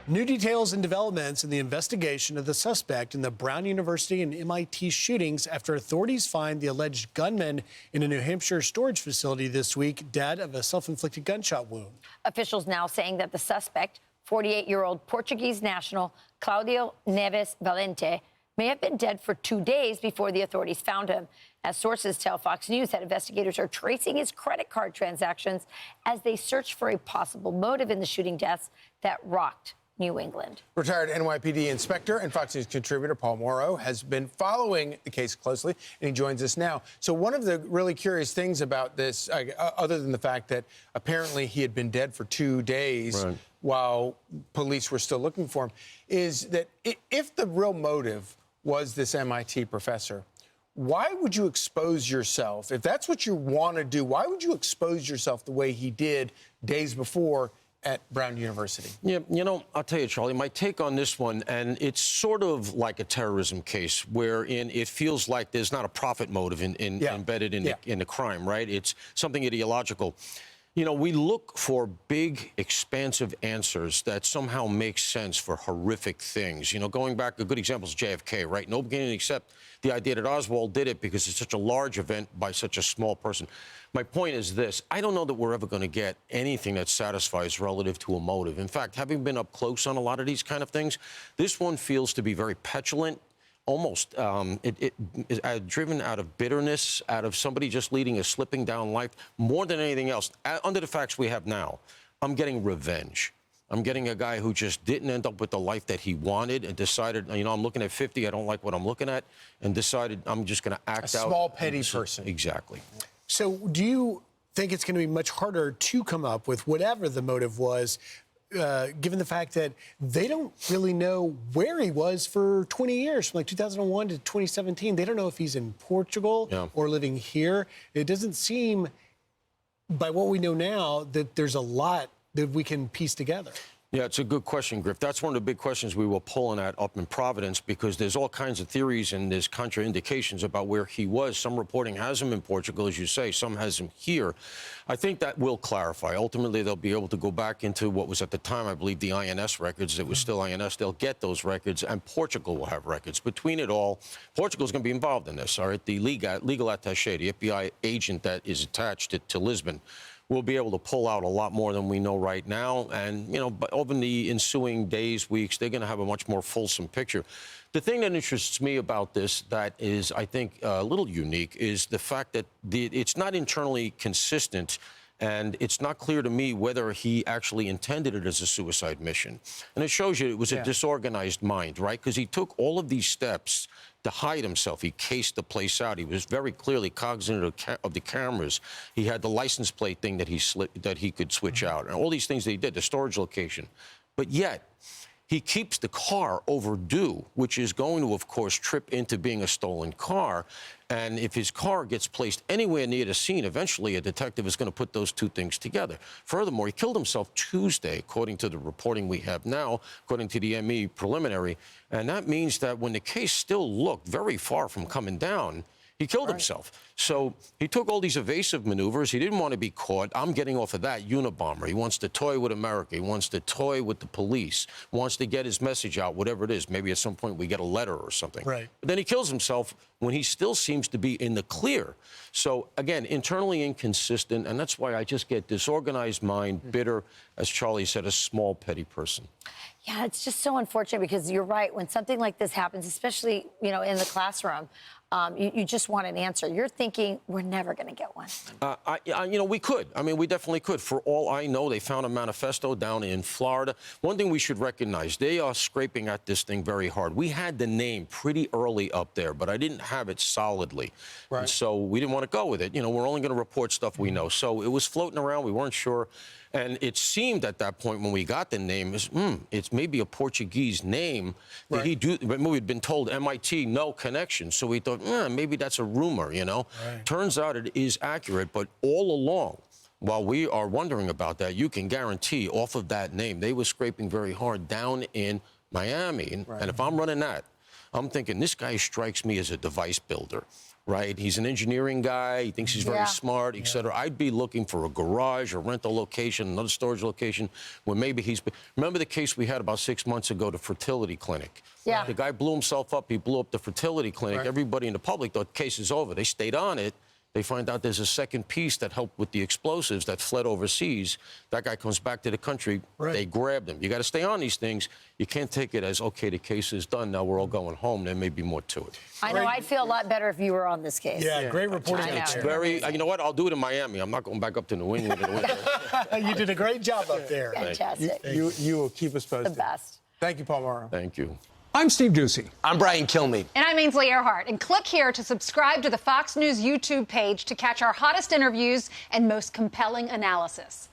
New details and developments in the investigation of the suspect in the Brown University and MIT shootings after authorities find the alleged gunman in a New Hampshire storage facility this week dead of a self-inflicted gunshot wound. Officials now saying that the suspect, 48-year-old Portuguese national Claudio Neves Valente, may have been dead for 2 days before the authorities found him. As sources tell Fox News that investigators are tracing his credit card transactions as they search for a possible motive in the shooting deaths that rocked New England. Retired NYPD inspector and Fox News contributor Paul Mauro has been following the case closely, and he joins us now. So one of the really curious things about this, other than the fact that apparently he had been dead for 2 days while police were still looking for him, is that if the real motive was this MIT professor, why would you expose yourself? If that's what you want to do, why would you expose yourself the way he did days before at Brown University? Yeah, you know, I'll tell you, Charlie, my take on this one, and it's sort of like a terrorism case wherein it feels like there's not a profit motive embedded in the crime, right? It's something ideological. You know, we look for big, expansive answers that somehow make sense for horrific things. You know, going back, a good example is JFK, right? Nobody can accept the idea that Oswald did it because it's such a large event by such a small person. My point is this. I don't know that we're ever going to get anything that satisfies relative to a motive. In fact, having been up close on a lot of these kind of things, this one feels to be very petulant, almost driven out of bitterness, out of somebody just leading a slipping down life, more than anything else. Under the facts we have now, I'm getting revenge. I'm getting a guy who just didn't end up with the life that he wanted and decided, you know, I'm looking at 50, I don't like what I'm looking at, and decided I'm just going to act out. A small, petty person. Exactly. So do you think it's going to be much harder to come up with whatever the motive was, given the fact that they don't really know where he was for 20 years, from like 2001 to 2017? They don't know if he's in Portugal or living here. It doesn't seem, by what we know now, that there's a lot that we can piece together. Yeah, it's a good question, Griff. That's one of the big questions we were pulling at up in Providence, because there's all kinds of theories and there's contraindications about where he was. Some reporting has him in Portugal, as you say. Some has him here. I think that will clarify. Ultimately, they'll be able to go back into what was at the time, I believe, the INS records. It was still INS. They'll get those records, and Portugal will have records. Between it all, Portugal's going to be involved in this, all right? The legal attaché, the FBI agent that is attached to Lisbon, we'll be able to pull out a lot more than we know right now. And, you know, but over the ensuing days, weeks, they're going to have a much more fulsome picture. The thing that interests me about this that is, I think, a little unique is the fact that it's not internally consistent, and it's not clear to me whether he actually intended it as a suicide mission. And it shows you it was a disorganized mind, right? Because he took all of these steps to hide himself. He cased the place out. He was very clearly cognizant of the cameras. He had the license plate thing that he could switch out, and all these things that he did, the storage location. But yet, he keeps the car overdue, which is going to, of course, trip into being a stolen car. And if his car gets placed anywhere near the scene, eventually a detective is going to put those two things together. Furthermore, he killed himself Tuesday, according to the reporting we have now, according to the ME preliminary. And that means that when the case still looked very far from coming down, he killed himself. So he took all these evasive maneuvers. He didn't want to be caught. I'm getting off of that Unabomber. He wants to toy with America. He wants to toy with the police. Wants to get his message out, whatever it is. Maybe at some point we get a letter or something. Right. But then he kills himself when he still seems to be in the clear. So, again, internally inconsistent, and that's why I just get disorganized mind, bitter, as Charlie said, a small, petty person. Yeah, it's just so unfortunate because you're right. When something like this happens, especially, you know, in the classroom, you just want an answer. You're thinking, we're never going to get one. You know, we could. I mean, we definitely could. For all I know, they found a manifesto down in Florida. One thing we should recognize, they are scraping at this thing very hard. We had the name pretty early up there, but I didn't have it solidly. Right. And so we didn't want to go with it. You know, we're only going to report stuff we know. So it was floating around. We weren't sure. And it seemed at that point when we got the name, it's maybe a Portuguese name. Did he do? We'd been told MIT, no connection. So we thought, maybe that's a rumor, you know. Right. Turns out it is accurate. But all along, while we are wondering about that, you can guarantee off of that name, they were scraping very hard down in Miami. And if I'm running that, I'm thinking this guy strikes me as a device builder. right? He's an engineering guy. He thinks he's very smart, et cetera. I'd be looking for a garage, a rental location, another storage location where maybe he's been. Remember the case we had about 6 months ago, the fertility clinic? Yeah. The guy blew himself up. He blew up the fertility clinic. Right. Everybody in the public thought case is over. They stayed on it. They find out there's a second piece that helped with the explosives that fled overseas. That guy comes back to the country. Right. They grabbed him. You got to stay on these things. You can't take it as, okay, the case is done. Now we're all going home. There may be more to it. I know. I'd feel a lot better if you were on this case. Yeah, great reporting. I know. out there. Very, you know what? I'll do it in Miami. I'm not going back up to New England in the winter. You did a great job up there. Fantastic. You will keep us posted. The best. Thank you, Paul Morrow. Thank you. I'm Steve Ducey. I'm Brian Kilmeade. And I'm Ainsley Earhart. And click here to subscribe to the Fox News YouTube page to catch our hottest interviews and most compelling analysis.